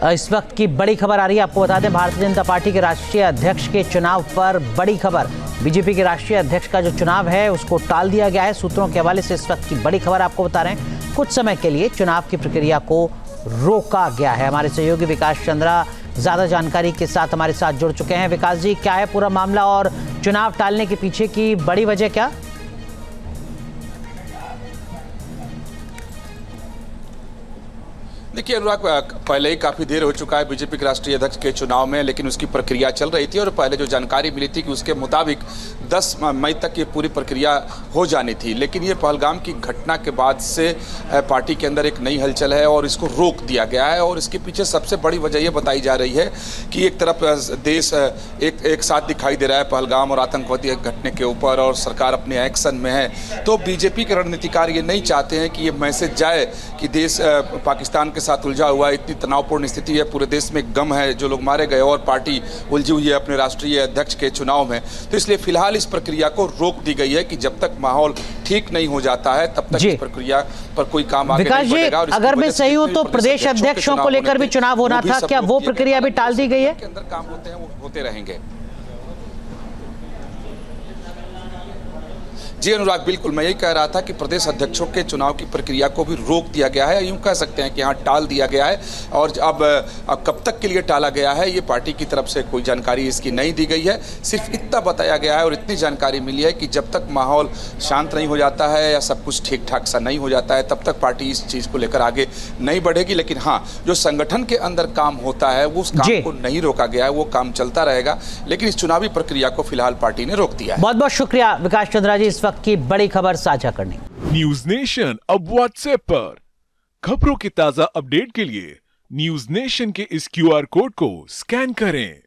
इस वक्त की बड़ी खबर आ रही है। आपको बता दें, भारतीय जनता पार्टी के राष्ट्रीय अध्यक्ष के चुनाव पर बड़ी खबर। बीजेपी के राष्ट्रीय अध्यक्ष का जो चुनाव है उसको टाल दिया गया है। सूत्रों के हवाले से इस वक्त की बड़ी खबर आपको बता रहे हैं। कुछ समय के लिए चुनाव की प्रक्रिया को रोका गया है। हमारे सहयोगी विकास चंद्रा ज्यादा जानकारी के साथ हमारे साथ जुड़ चुके हैं। विकास जी, क्या है पूरा मामला और चुनाव टालने के पीछे की बड़ी वजह क्या? देखिए अनुराग, पहले ही काफ़ी देर हो चुका है बीजेपी के राष्ट्रीय अध्यक्ष के चुनाव में, लेकिन उसकी प्रक्रिया चल रही थी और पहले जो जानकारी मिली थी कि उसके मुताबिक 10 मई तक ये पूरी प्रक्रिया हो जानी थी। लेकिन ये पहलगाम की घटना के बाद से पार्टी के अंदर एक नई हलचल है और इसको रोक दिया गया है। और इसके पीछे सबसे बड़ी वजह ये बताई जा रही है कि एक तरफ देश एक साथ दिखाई दे रहा है पहलगाम और आतंकवादी घटने के ऊपर, और सरकार अपने एक्शन में है। तो बीजेपी के रणनीतिकार ये नहीं चाहते हैं कि ये मैसेज जाए कि देश पाकिस्तान के साथ उलझा हुआ है, इतनी तनावपूर्ण स्थिति है, पूरे देश में गम है, जो लोग मारे गए और पार्टी उलझी हुई है अपने राष्ट्रीय अध्यक्ष के चुनाव में। तो इसलिए फिलहाल इस प्रक्रिया को रोक दी गई है कि जब तक माहौल ठीक नहीं हो जाता है तब तक इस प्रक्रिया पर कोई काम आगे नहीं बढ़ेगा। और अगर मैं सही हूं तो प्रदेश अध्यक्षों को लेकर भी चुनाव होना था, क्या वो प्रक्रिया भी टाल दी गई है? के अंदर काम होते हैं वो होते रहेंगे। जी अनुराग, बिल्कुल मैं यही कह रहा था कि प्रदेश अध्यक्षों के चुनाव की प्रक्रिया को भी रोक दिया गया है, यूं कह सकते हैं कि यहाँ टाल दिया गया है। और अब कब तक के लिए टाला गया है ये पार्टी की तरफ से कोई जानकारी इसकी नहीं दी गई है। सिर्फ इतना बताया गया है और इतनी जानकारी मिली है कि जब तक माहौल शांत नहीं हो जाता है या सब कुछ ठीक ठाक सा नहीं हो जाता है तब तक पार्टी इस चीज़ को लेकर आगे नहीं बढ़ेगी। लेकिन हाँ, जो संगठन के अंदर काम होता है वो उस काम को नहीं रोका गया है, वो काम चलता रहेगा। लेकिन इस चुनावी प्रक्रिया को फिलहाल पार्टी ने रोक दिया है। बहुत बहुत शुक्रिया विकास चंद्रा जी इस वक्त की बड़ी खबर साझा करने। न्यूज नेशन अब व्हाट्सएप पर खबरों के ताजा अपडेट के लिए न्यूज नेशन के इस QR कोड को स्कैन करें।